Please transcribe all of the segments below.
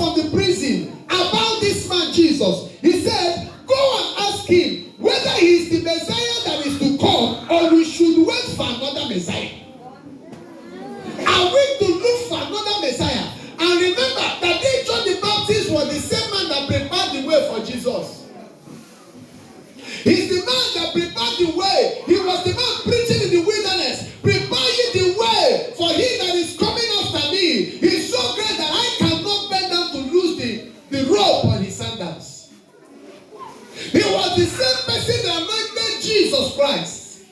from the prison about this man Jesus, he said, go and ask him whether he is the Messiah that is to come, or we should wait for another Messiah. Are we to look for another Messiah? And remember that this John the Baptist was the same man that prepared the way for Jesus. He's the man that prepared the way. He was the man preaching in the wilderness, preparing the way for him that is coming after me. He's so great that I cannot bend down to lose the rope on his sandals. He was the same person that anointed Jesus Christ.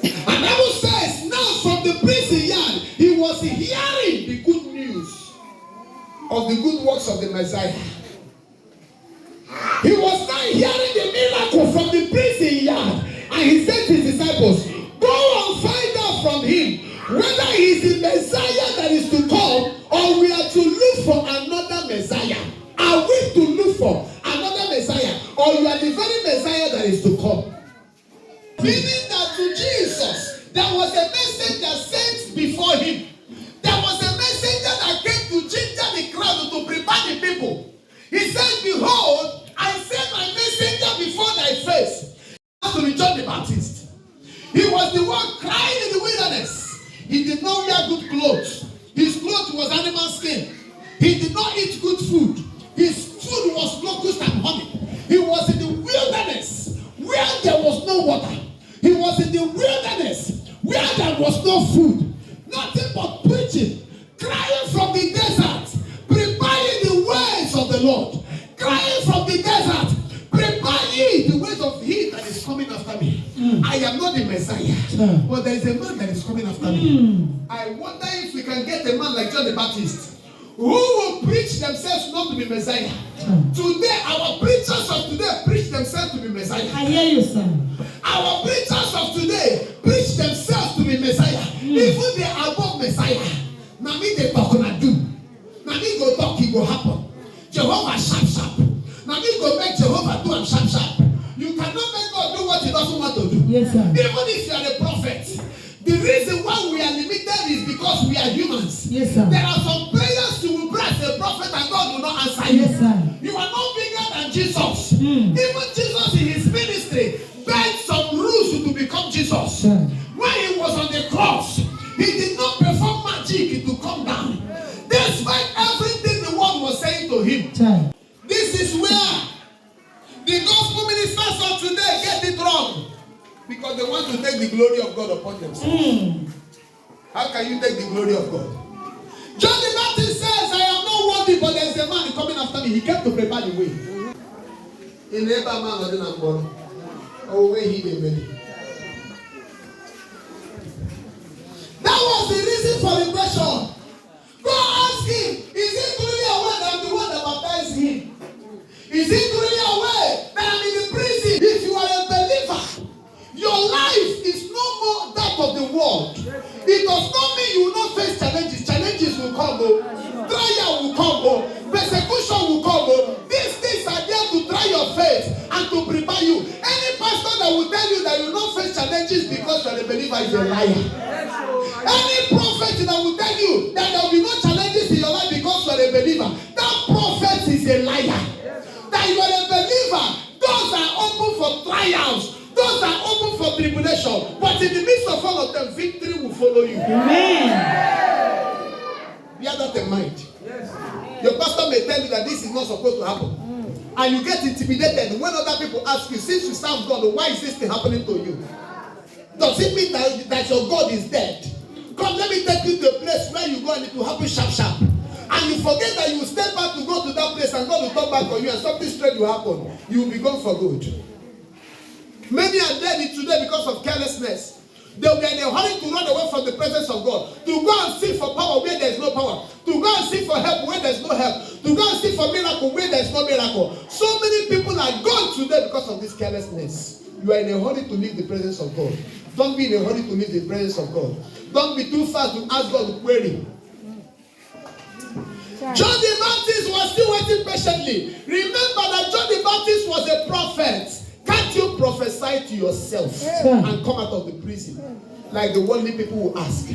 And the Bible says, now from the prison yard, he was hearing the good news of the good works of the Messiah. He was now hearing the miracle from the prison yard. And he said to his disciples, go and find out from him whether he is the Messiah that is to come, or we are to look for another Messiah. Are we to look for another Messiah, or you are the very Messiah that is to come? Meaning that to Jesus, there was a messenger sent before him. There was a messenger that came to ginger the crowd to prepare the people. He said, behold, I send my messenger before thy face. To be John the Baptist. He was the one crying in the wilderness. He did not wear good clothes. His clothes was animal skin. He did not eat good food. His food was locust and honey. He was in the wilderness where there was no water. He was in the wilderness where there was no food. Nothing but preaching, crying from the desert, preparing the ways of the Lord. Crying from the desert, prepare ye the ways of he that is coming after me. I am not the Messiah, but there is a man that is coming after me. I wonder if we can get a man like John the Baptist, who will preach themselves not to be Messiah. Today, our preachers of today preach themselves to be Messiah. I hear you, son. Our preachers of today preach themselves to be Messiah. Even they are above Messiah. Now me they talk and do. Now me go talk, it go happen. Jehovah sharp. Now me go make Jehovah do and sharp. You cannot make God do what he doesn't want to do. Yes, sir. Even if you are a prophet, the reason why we are limited is because we are humans. Yes, sir. There are some prayers you will pray as a prophet and God will not answer you. Yes, sir. You are not bigger than Jesus. Even Jesus in his ministry bent some rules to become Jesus. When he was on the cross, he did not perform magic to come down. Despite everything the world was saying to him. This is where the gospel ministers of today get it wrong. Because they want to take the glory of God upon themselves. How can you take the glory of God? John the Baptist says, I am not worthy, but there is a man coming after me. He came to prepare the way. In the man, oh, where he did. That was the reason for the question. Go ask him, is he truly aware that I'm the one that baptized him? Is he truly aware that I'm in the prison? If you are a believer, your life is no more that of the world. It does not mean you will not face challenges. Challenges will come. Trial will come. Persecution will come. These things are there to try your faith and to prepare you. Any pastor that will tell you that you will not face challenges because you are a believer is a liar. Any prophet that will tell you that there will be no challenges in your life because you are a believer, that prophet is a liar. That you are a believer, doors are open for trials. Those are open for tribulation, but in the midst of all of them, victory will follow you. Amen. Bear that in mind. Yes. Your pastor may tell you that this is not supposed to happen, and you get intimidated when other people ask you, since you serve God, why is this thing happening to you? Does it mean that your God is dead? Come, let me take you to a place where you go and it will happen sharp. And you forget that you will step back to go to that place, and God will come back on you, and something strange will happen. You will be gone for good. Many are dead today because of carelessness. They will be in a hurry to run away from the presence of God. To go and seek for power where there is no power. To go and seek for help where there is no help. To go and seek for miracle where there is no miracle. So many people are gone today because of this carelessness. You are in a hurry to leave the presence of God. Don't be in a hurry to leave the presence of God. Don't be too fast to ask God to query. John the Baptist was still waiting patiently. Remember that John the Baptist was a prophet. Can't you prophesy to yourself and come out of the prison? Like the worldly people will ask.